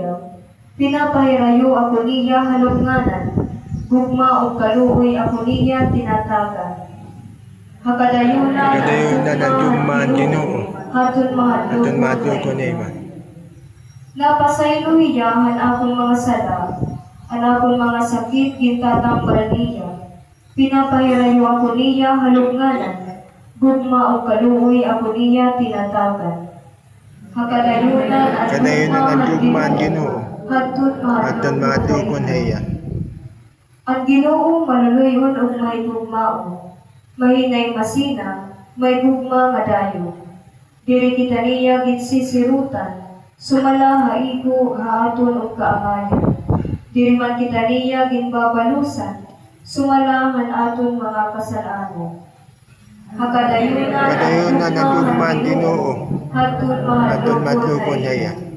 uyab. Pinapahirayo ako niya halupnganan, gugma o kaluoy ako niya tinatagan. Hakadayunan ang jugmaan Ginoo, hatun madyo ko na iman. Napasaylo hiyahan akong mga sala, ang akong mga sakit gintatambal niya. Pinapahirayo ako niya halupnganan, gugma o kaluoy ako niya tinatagan. Hakadayunan ang jugmaan Ginoo, hatun madyo ko na iyan. Ang Ginoo maluluyon og may gugmao, mahinay masina, may gugma nga dayo. Diri kita niya ginsisirutan, sumala haigo haaton og kaangayon. Diri man kita niya ginbabalusan, sumala man aton mga kasalanan. Hakadayunan ang jugmaan Ginoo, hatun madyo ko na iyan.